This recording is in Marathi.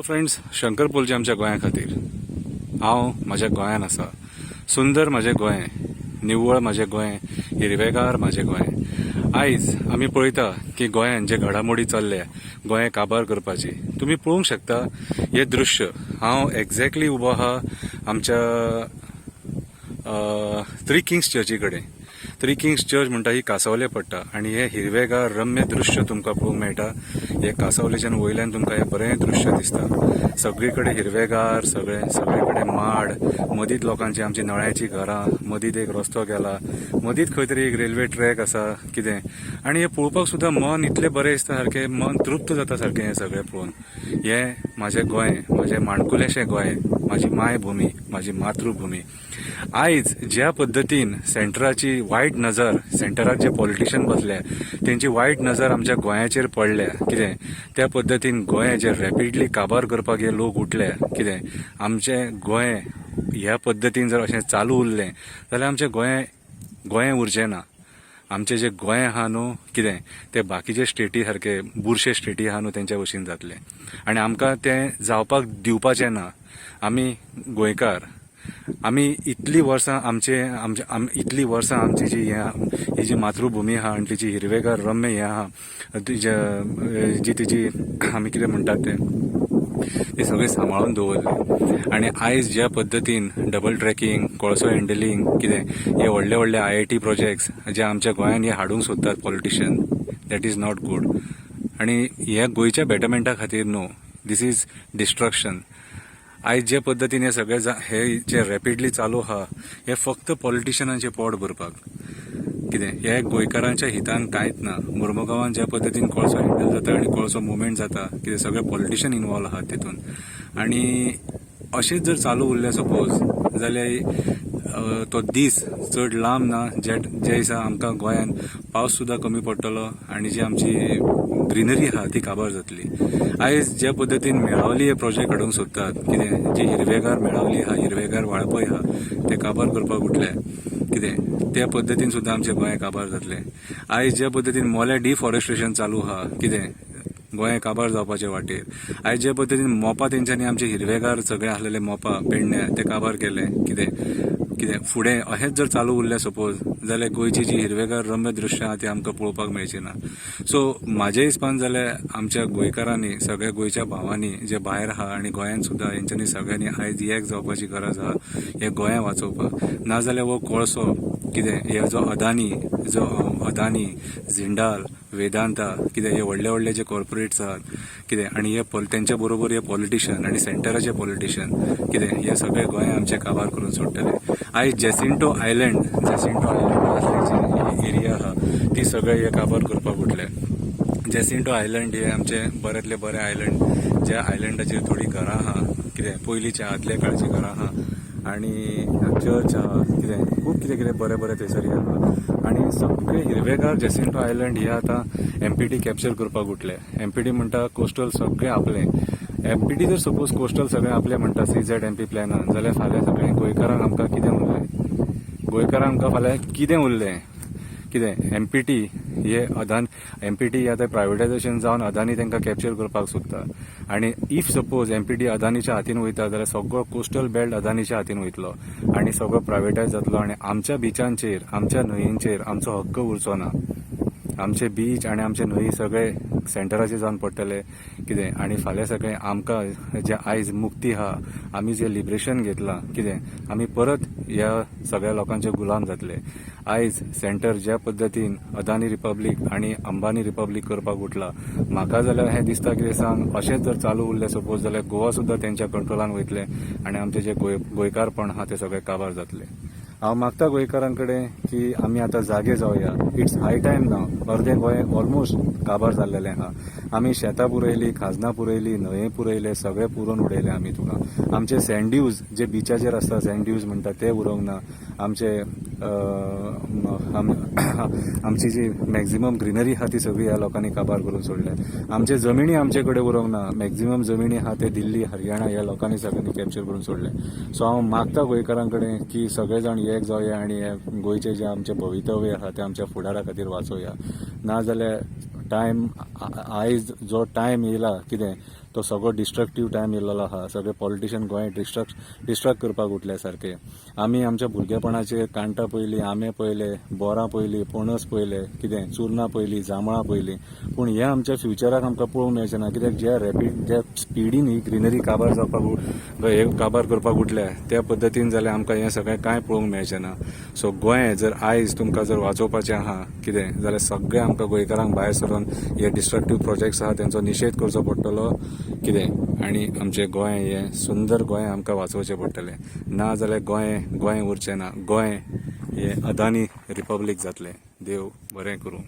फ्रेंड्स, शंकर पोलचे आमच्या गोंया खातीर हांव म्हाज्या गोंयान आसा. सुंदर म्हाजें गोंय, निव्वळ म्हाजें गोंय, हिरवेगार म्हाजें गोंय. आयज आमी पळयता की गोंयान जे घडामोडी चल्ल्या गोंय काबार करपाची, तुमी पळोवंक शकता हे दृश्य. हांव एक्झॅक्टली उबो आहा आमच्या थ्री किंग्स चर्ची कडेन. थ्री किंग्स चर्च म्हणटा ही कांसावले पडटा आनी हे हिरवेगार रम्य दृश्य तुमकां पळोवंक मेळटा. हे कांसावलेच्यान वयल्यान तुमकां हे बरें दृश्य दिसता. सगळे कडेन हिरवेगार, सगळे कडेन माड, मदींत लोकांची आमची नळ्याची घरां, मदींत एक रस्तो गेला, मदींत खंय तरी एक रेल्वे ट्रॅक आसा कितें. आनी हे पळोवपाक सुद्दां मन इतलें बरें दिसता, सारकें मन तृप्त जाता सारकें हें सगळें पळोवन. हें म्हाजें गोंय, म्हजें माणकुलेशें गोंय, म्हाजी मायभूमी, म्हाजी मातृभूमी. आयज ज्या पद्दतीन सेंटराची वायट नजर, सेंटराक जे पॉलिटिशियन बसल्या तेंची वायट नजर आमच्या गोंयाचेर पडल्या कितें, त्या पद्दतीन गोंय जे रॅपिडली काबार करपाक हे लोक उठल्या कितें. आमचें गोंय ह्या पद्दतीन जर अशें चालू उरलें जाल्यार आमचें गोंय उरचें ना. आमचें जे गोंय आहा न्हू कितें, ते बाकीचे स्टेटी सारके बुरशे स्टेटी आहा न्हू तेंच्या भशेन जातलें. आनी आमकां तें जावपाक दिवपाचें ना. आमी गोंयकार, आमी इतलीं वर्सां इतलीं वर्सां आमची ही जी मातृभूमी आहा आनी तिची हिरवेगार रम्य हें आहा, तिची आमी कितें म्हणटात ते सगळें सांबाळून दवरलें. आनी आयज ज्या पद्दतीन डबल ट्रॅकिंग, कोळसो हँडलिंग कितें, हे व्हडले व्हडले IIT प्रोजेक्ट्स जे आमच्या गोंयान हे हाडूंक सोदतात politician, that is not good. आनी हे गोंयच्या बेटरमेंटा खातीर न्हू, दीस इज डिस्ट्रक्शन. आयज जे पद्दतीन हे सगळे हे जे रॅपिडली चालू आहा हे फक्त पॉलिटिशियनांचे पोट भरपाक कितें. हे गोंयकारांच्या हितान कांयच ना. मुर्मुगांवान ज्या पद्दतीन कोळसो हँडल जाता आनी कोळसो मुवमेंट जाता कितें, सगळे पॉलिटिशियन इन्वॉल्व आहात तितून. आनी अशेंच जर चालू उरलें सपोज जाल्यार तो दीस चड लांब ना ज्या दिसा आमकां गोंयान पावस सुद्दां कमी पडटलो आनी जी आमची ग्रीनरी आहा ती काबार जातली. आयज ज्या पद्दतीन मेळावली हे प्रोजेक्ट हाडूंक सोदतात कितें, जी हिरवेगार मेळावली आहा, हिरवेगार वाळपय आहा, ते काबार करपाक उठले कितें, त्या पद्दतीन सुद्दां आमचें गोंय काबार जातलें. आयज ज्या पद्दतीन मोल्या डिफॉरेस्ट्रेशन चालू आहा कितें, गोंय काबार जावपाचे वाटेर. आयज जे पद्दतीन मोपा तेंच्यांनी आमचे हिरवेगार सगळे आसलेले मोपा पेडण्या ते काबार केले कितें फुडें अशेंच जर चालू उरलें सपोज जाल्यार गोंयची जी हिरवेगार रम्य दृश्य आहा ती आमकां पळोवपाक मेळची ना. सो म्हाजे हिसपान जाल्यार आमच्या गोंयकारांनी, सगळ्या गोंयच्या भावांनी जे भायर आहा आनी गोंयान सुद्दां हेंच्यांनी सगळ्यांनी आयज एक जावपाची गरज आहा हे गोंया वाचोवपाक. नाजाल्यार हो कोळसो कितें, हे जो अदानी, जिंडाल, वेदांता कितें, हे व्हडले व्हडले जे कॉर्पोरेट्स आहात कितें, आनी हे तेंच्या बरोबर हे पॉलिटिशियन आनी सेंटराचे पॉलिटिशियन कितें, हे सगळे गोंय आमचे काबार करून सोडटले. आयज जेसिंटो आयलंड असली जी एरिया आहा ती सगळे हे काबार करपाक उठले. जेसिंटो आयलंड हे आमचे बऱ्यांतले बरें आयलंड, ज्या आयलंडाचेर थोडी घरां आहा कितें, पयलींच्या आदल्या काळची घरां आहा आनी चर्च आहा कितें, खूब कितें कितें बरें बरें थंयसर आहा. आनी सगळे हिरवेगार जेसिंटो आयलंड हे आतां MPT कॅप्चर करपाक उठले. MPT म्हणटा कोस्टल सगळें आपलें. MPT जर सपोज कोस्टल सगळें आपलें म्हणटा CZMP प्लॅनान, जाल्यार फाल्यां सगळें गोंयकारांक आमकां कितें उरलें, गोंयकारांक आमकां फाल्यां कितें उरलें कितें. MPT हे MPT आतां प्रायवेटायझेशन जावन अदानी तांकां कॅप्चर करपाक सोदता. आनी इफ सपोज MPT अदानीच्या हातीन वयता जाल्यार सगळो कोस्टल बेल्ट अदानीच्या हातीन वयतलो आनी सगळो प्रायवेटायज जातलो आनी आमच्या बिचांचेर, आमच्या न्हंयेंचेर आमचो हक्क उरचो ना. आमचे बीच आनी आमचे न्हंय सगळे सेंटराचे जावन पडटले कितें. आनी फाल्यां सगळें आमकां जे आयज मुक्ती आहा, आमी जे लिबरेशन घेतलां कितें, आमी परत ह्या सगळ्या लोकांचे गुलाम जातले. आयज सेंटर ज्या पद्दतीन अदानी रिपब्लीक आनी अंबानी रिपब्लीक करपाक उठला, म्हाका जाल्यार हें दिसता कितें सांग, अशेंच जर चालू उरलें सपोज जाल्यार गोवा सुद्दां तेंच्या कंट्रोलान वयतलें आनी आमचे जे गोंयकारपण आहा ते सगळे काबार जातले. हांव मागता गोंयकारां कडेन की आमी आतां जागे जावया. इट्स हाय टायम नाव. अर्दें गोंय ऑलमोस्ट काबार जाल्लेलें आहा. आमी शेतां पुरयलीं, खाजनां पुरयलीं, न्हंये पुरयले, सगळें पुरोवन उडयलें आमी तुका. आमचे सँड्यूज जे बिचाचेर आसता, सँड्यूज म्हणटा ते उरोंक ना. आमची जी मॅक्झिमम ग्रीनरी आहा ती सगळी ह्या लोकांनी काबार करून सोडल्या. आमचे जमिनी आमचे कडेन उरोंक ना. मॅक्झिमम जमिनी आहा ते दिल्ली, हरियाणा ह्या लोकांनी सगळ्यांनी कॅप्चर करून सोडले. सो हांव मागता गोंयकारां कडेन की सगळे जाण एक जावया आनी गोंयचे जे आमचे भवितव्य आहा ते आमच्या फुडारा खातीर वाचोवया. नाजाल्यार टायम आयज जो टायम येयला कितें, तो सगळो डिस्ट्रक्टीव टायम येयल्लो आहा. सगळे पॉलिटिशियन गोंय डिस्ट्रॅक्ट करपाक उठले सारके. आमी आमच्या भुरगेपणाचेर काण्टां पयलीं, आंबे पयले, बोरां पयलीं, पणस पयले, कितें चुरनां पयलीं, जांबळां पयलीं. पूण हें आमच्या फ्युचराक आमकां पळोवंक मेळचें ना. कित्याक ज्या स्पिडीन ही ग्रिनरी काबार काबार करपाक उठल्या त्या पद्दतीन जाल्यार आमकां हें सगळें कांय पळोवंक मेळचें ना. सो गोंय जर आयज तुमकां जर वाचोवपाचें आहा कितें जाल्यार सगळे आमकां गोंयकारांक भायर सरून हे डिस्ट्रक्टीव प्रोजेक्ट्स आहा तेंचो निशेध करचो पडटलो कितें आनी आमचें गोंय हें सुंदर गोंय आमकां वाचोवचें पडटलें. ना जाल्यार गोंय उरचें ना. गोंय हें अदानी रिपब्लीक जातलें. देव बरें करूं.